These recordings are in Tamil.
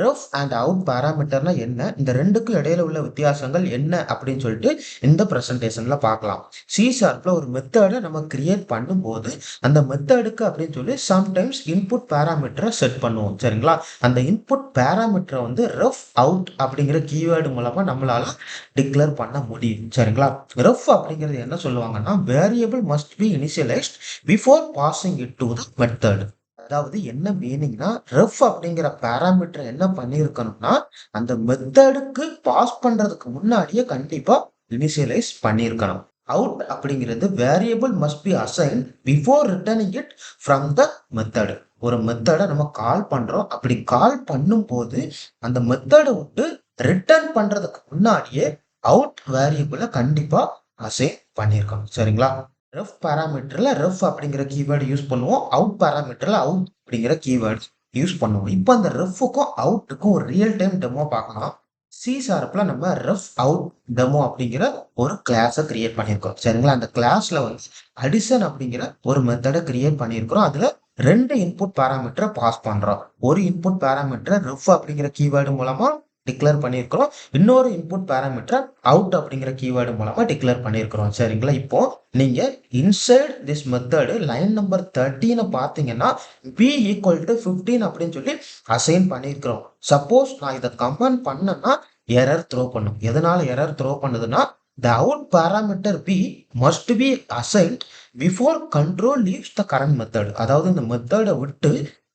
ரெஃப் அண்ட் அவுட் பேராமீட்டர்னா என்ன, இந்த ரெண்டுக்கும் இடையில உள்ள வித்தியாசங்கள் என்ன அப்படின்னு சொல்லிட்டு இந்த ப்ரெசன்டேஷன்ல பார்க்கலாம். சி ஷார்ப்ல ஒரு மெத்தடை நம்ம கிரியேட் பண்ணும்போது அந்த மெத்தடுக்கு அப்படின்னு சொல்லி சம்டைம்ஸ் இன்புட் பேராமீட்டரை செட் பண்ணுவோம். சரிங்களா? அந்த இன்புட் பேராமீட்டரை வந்து ரெஃப் அவுட் அப்படிங்கிற கீவேர்டு மூலமா நம்மளால டிக்ளேர் பண்ண முடியும். சரிங்களா? ரெஃப் அப்படிங்கிறது என்ன சொல்லுவாங்கன்னா, variable must be initialised before passing it to the method. அதாவது என்ன மீனிங்னா, ரெஃப் அப்படிங்கிற பேராமீட்டர் என்ன பண்ணியிருக்கணும்னா, அந்த மெத்தடுக்கு பாஸ் பண்றதுக்கு முன்னாடியே கண்டிப்பா இனிஷியலைஸ் பண்ணியிருக்கணும். அவுட் அப்படிங்கிறது variable must be assign before returning it from the method. ஒரு மெத்தடை நம்ம கால் பண்றோம், அப்படி கால் பண்ணும் போது அந்த மெத்தடை விட்டு ரிட்டர்ன் பண்றதுக்கு முன்னாடியே அவுட் வேரியபிளை கண்டிப்பா அசைன் பண்ணியிருக்கணும். சரிங்களா? ரெஃப் பேராமீட்டர்ல ரெஃப் அப்படிங்கிற கீவேர்டு யூஸ் பண்ணுவோம், அவுட் பேராமீட்டர்ல அவுட் அப்படிங்கிற கீவேர்டு யூஸ் பண்ணுவோம். இப்போ அந்த ரெஃப்க்கும் அவுட்டுக்கும் ஒரு ரியல் டைம் டெமோ பார்க்கலாம். சி ஷார்ப்ல நம்ம ரெஃப் அவுட் டெமோ அப்படிங்கிற ஒரு கிளாஸை கிரியேட் பண்ணியிருக்கோம். சரிங்களா? அந்த கிளாஸ்ல வந்து அடிஷன் அப்படிங்கிற ஒரு மெத்தடை கிரியேட் பண்ணியிருக்கிறோம். அதுல ரெண்டு இன்புட் பேராமீட்டரை பாஸ் பண்றோம். ஒரு இன்புட் பேராமீட்டரை ரெஃப் அப்படிங்கிற கீவேர்டு மூலமா டிக்ளேர் பண்ணியிருக்கிறோம். இன்னொரு இன்புட் பேராமீட்டர் அவுட் அப்படிங்கிற கீவேர்டு மூலமா டிக்ளேர் பண்ணியிருக்கிறோம். சரிங்களா? இப்போ நீங்க inside this method line number 13 பார்த்தீங்கன்னா b ஈக்குவல் டு 15 அப்படின்னு சொல்லி அசைன் பண்ணியிருக்கிறோம். சப்போஸ் நான் இதை கமெண்ட் பண்ணேன்னா எரர் த்ரோ பண்ணும். எதனால எரர் த்ரோ பண்ணுதுன்னா, the out parameter b must be assigned before control leaves the current method. அதாவது இந்த மெத்தடை விட்டு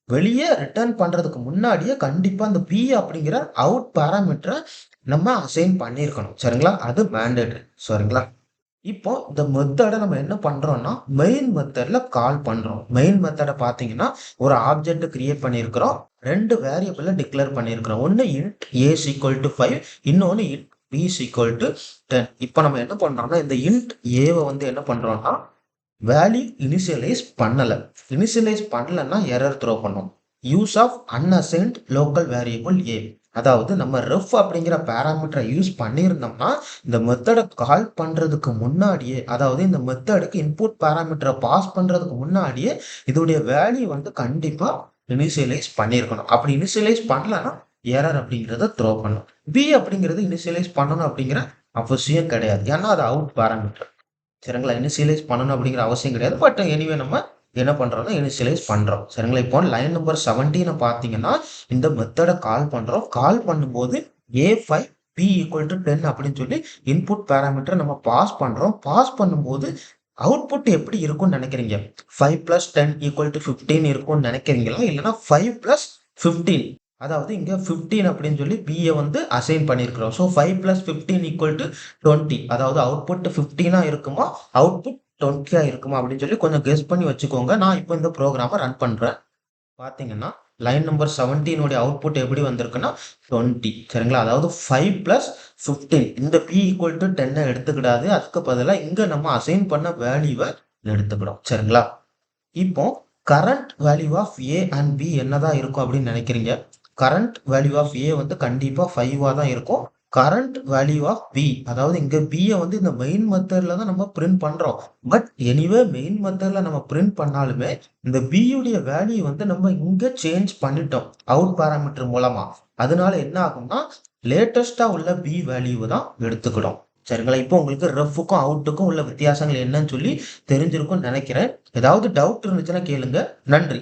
வெளியே ரிட்டர்ன் பண்றதுக்கு முன்னாடியே கண்டிப்பா அந்த பி அப்படிங்கிற அவுட் பேராமீட்டரை நம்ம அசைன் பண்ணியிருக்கணும். சரிங்களா? அது மேண்டேட்டரி. சரிங்களா? இப்போ இந்த மெத்தடை நம்ம என்ன பண்றோம்னா, மெயின் மெத்தட்ல கால் பண்றோம். மெயின் மெத்தடை பார்த்தீங்கன்னா ஒரு ஆப்ஜெக்ட் கிரியேட் பண்ணியிருக்கிறோம், ரெண்டு வேரியபிள டிக்ளேர் பண்ணியிருக்கிறோம். ஒன்று இன்ட் ஏ ஈக்குவல் டு 5, இன்னொன்று இன்ட் பி ஈக்குவல் டு 10. இப்போ நம்ம என்ன பண்றோம்னா, இந்த இன்ட் ஏவை வந்து என்ன பண்றோம்னா வேல்யூ இனிஷியலைஸ் பண்ணல. இனிஷியலைஸ் பண்ணலன்னா எரர் த்ரோ பண்ணும். யூஸ் ஆஃப் அன்அசைன்ட் லோக்கல் வேரியபிள் ஏ. அதாவது நம்ம ரெஃப் அப்படிங்கிற பேராமீட்டரை யூஸ் பண்ணியிருந்தோம்னா இந்த மெத்தடை கால் பண்றதுக்கு முன்னாடியே, அதாவது இந்த மெத்தடுக்கு இன்புட் பேராமீட்டரை பாஸ் பண்றதுக்கு முன்னாடியே இதோடைய வேல்யூ வந்து கண்டிப்பா இனிஷியலைஸ் பண்ணியிருக்கணும். அப்படி இனிஷியலைஸ் பண்ணலன்னா எரர் அப்படிங்கிறத த்ரோ பண்ணும். பி அப்படிங்கிறது இனிஷியலைஸ் பண்ணணும் அப்படிங்கிற அவசியம் கிடையாது, ஏன்னா அது அவுட் பேராமீட்டர். சரிங்களா? இனிஷியலைஸ் பண்ணணும் அப்படிங்கிற அவசியம் கிடையாது. பட் எனிவே நம்ம என்ன பண்றோம்னா இனிஷியலைஸ் பண்றோம். சரிங்களா? இப்போ லைன் நம்பர் 17 பார்த்தீங்கன்னா இந்த மெத்தடை கால் பண்றோம். கால் பண்ணும்போது a5 b ஈக்குவல் டு 10 அப்படின்னு சொல்லி இன்புட் பேராமீட்டர் நம்ம பாஸ் பண்றோம். பாஸ் பண்ணும்போது அவுட்புட் எப்படி இருக்கும்னு நினைக்கிறீங்க? 5 + 10 = 15 இருக்கும்னு நினைக்கிறீங்களா? இல்லைன்னா 5 + 15, அதாவது இங்க 15 அப்படின்னு சொல்லி பிஏ வந்து அசைன் பண்ணியிருக்கிறோம். ஸோ 5 + 15 = 20. அதாவது அவுட்புட் 15 இருக்குமா, அவுட்புட் 20 இருக்குமா அப்படின்னு சொல்லி கொஞ்சம் கெஸ் பண்ணி வச்சுக்கோங்க. நான் இப்போ இந்த ப்ரோக்ராமை ரன் பண்றேன். பார்த்தீங்கன்னா லைன் நம்பர் 17 உடைய அவுட்புட் எப்படி வந்திருக்குன்னா 20. சரிங்களா? அதாவது 5 + 15, இந்த p = 10 எடுத்துக்கிடாது, அதுக்கு பதிலாக இங்க நம்ம அசைன் பண்ண வேல்யூவை எடுத்துக்கிறோம். சரிங்களா? இப்போ current value of A and B என்னதான் இருக்கும் அப்படின்னு நினைக்கிறீங்க? கரண்ட் வேல்யூ ஆஃப் ஏ வந்து கண்டிப்பா 5 தான் இருக்கும். கரண்ட் வேல்யூ ஆஃப் பி, அதாவது இங்க பியை வந்து இந்த மெயின் மெத்தட்ல தான் நம்ம பிரிண்ட் பண்றோம். பட் எனிவே மெயின் மெத்தட்ல நம்ம பிரிண்ட் பண்ணாலுமே இந்த பி உடைய வேல்யூ வந்து நம்ம இங்க சேஞ்ச் பண்ணிட்டோம் அவுட் பேராமீட்டர் மூலமா. அதனால என்ன ஆகும்னா லேட்டஸ்டா உள்ள பி வேல்யூ தான் எடுத்துக்கிடும். சரிங்களா? இப்போ உங்களுக்கு ரெஃப்க்கும் அவுட்டுக்கும் உள்ள வித்தியாசங்கள் என்னன்னு சொல்லி தெரிஞ்சிருக்கும்னு நினைக்கிறேன். ஏதாவது டவுட் இருந்துச்சுன்னா கேளுங்க. நன்றி.